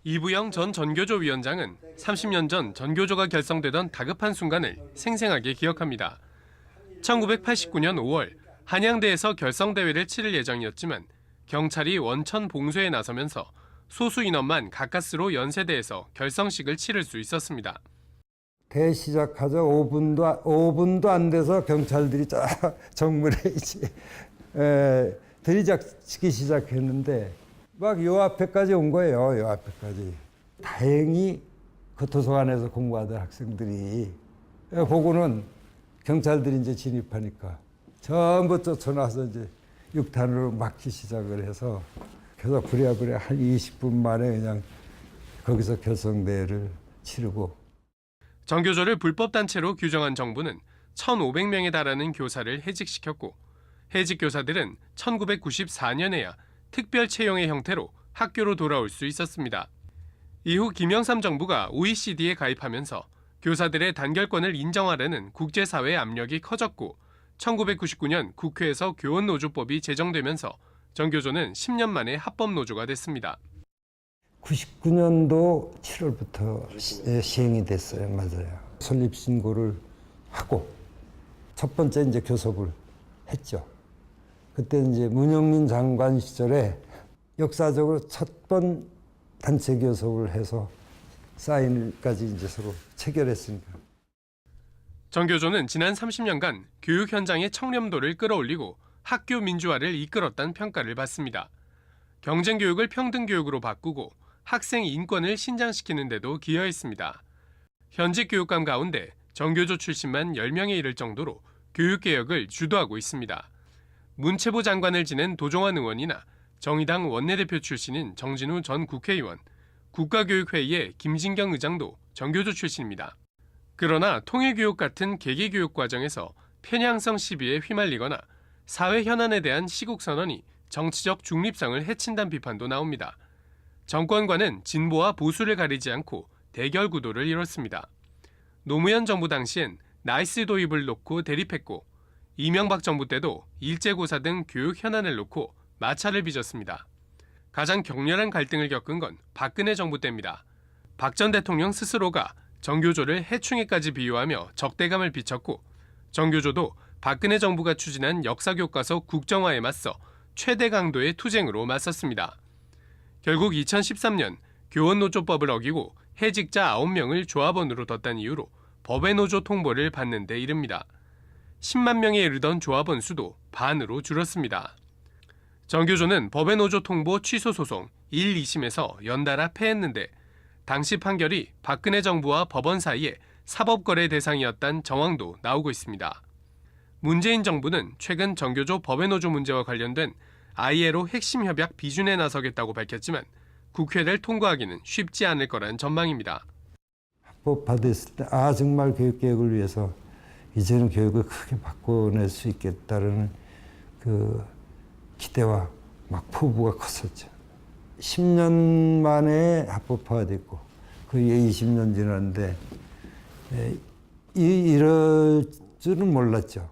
이부영 전 전교조 위원장은 30년 전 전교조가 결성되던 다급한 순간을 생생하게 기억합니다. 1989년 5월 한양대에서 결성대회를 치를 예정이었지만 경찰이 원천 봉쇄에 나서면서 소수 인원만 가까스로 연세대에서 결성식을 치를 수 있었습니다. 대 시작하자 5분도 안 돼서 경찰들이 정문에 이제 들이닥치기 시작했는데 막 요 앞에까지 온 거예요. 요 앞에까지. 다행히 그 도서관에서 공부하던 학생들이 보고는 경찰들이 이제 진입하니까 전부 쫓아나서 이제 6탄으로 막기 시작을 해서 그래서 부랴부랴 한 20분 만에 그냥 거기서 결성대회를 치르고. 전교조를 불법단체로 규정한 정부는 1,500명에 달하는 교사를 해직시켰고 해직 교사들은 1994년에야 특별 채용의 형태로 학교로 돌아올 수 있었습니다. 이후 김영삼 정부가 OECD에 가입하면서 교사들의 단결권을 인정하려는 국제사회의 압력이 커졌고 1999년 국회에서 교원노조법이 제정되면서 전교조는 10년 만에 합법노조가 됐습니다. 99년도 7월부터 시행이 됐어요. 맞아요. 설립신고를 하고 첫 번째 이제 교섭을 했죠. 그때 이제 문영민 장관 시절에 역사적으로 첫 번 단체 교섭을 해서 사인까지 이제 서로 체결했으니까. 전교조는 지난 30년간 교육 현장의 청렴도를 끌어올리고 학교 민주화를 이끌었다는 평가를 받습니다. 경쟁 교육을 평등 교육으로 바꾸고 학생 인권을 신장시키는 데도 기여했습니다. 현직 교육감 가운데 전교조 출신만 10명에 이를 정도로 교육개혁을 주도하고 있습니다. 문체부 장관을 지낸 도종환 의원이나 정의당 원내대표 출신인 정진우 전 국회의원, 국가교육회의의 김진경 의장도 전교조 출신입니다. 그러나 통일교육 같은 계기교육 과정에서 편향성 시비에 휘말리거나 사회 현안에 대한 시국선언이 정치적 중립성을 해친다는 비판도 나옵니다. 정권과는 진보와 보수를 가리지 않고 대결 구도를 이뤘습니다. 노무현 정부 당시엔 나이스 도입을 놓고 대립했고 이명박 정부 때도 일제고사 등 교육 현안을 놓고 마찰을 빚었습니다. 가장 격렬한 갈등을 겪은 건 박근혜 정부 때입니다. 박 전 대통령 스스로가 전교조를 해충에까지 비유하며 적대감을 비쳤고 전교조도 박근혜 정부가 추진한 역사교과서 국정화에 맞서 최대 강도의 투쟁으로 맞섰습니다. 결국 2013년 교원노조법을 어기고 해직자 9명을 조합원으로 뒀다는 이유로 법의 노조 통보를 받는 데 이릅니다. 10만 명에 이르던 조합원 수도 반으로 줄었습니다. 전교조는 법의 노조 통보 취소 소송 1, 2심에서 연달아 패했는데 당시 판결이 박근혜 정부와 법원 사이에 사법거래 대상이었다는 정황도 나오고 있습니다. 문재인 정부는 최근 전교조 법의 노조 문제와 관련된 ILO 핵심 협약 비준에 나서겠다고 밝혔지만 국회를 통과하기는 쉽지 않을 거란 전망입니다. 합법 받았을 때 정말 교육개혁을 위해서 이제는 교육을 크게 바꿔낼 수 있겠다는 그 기대와 막 포부가 컸었죠. 10년 만에 합법화됐고 그게 20년 지났는데 이럴 줄은 몰랐죠.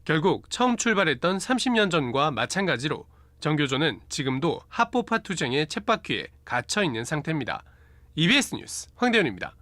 결국 처음 출발했던 30년 전과 마찬가지로 전교조는 지금도 합법화 투쟁의 쳇바퀴에 갇혀 있는 상태입니다. EBS 뉴스 황대현입니다.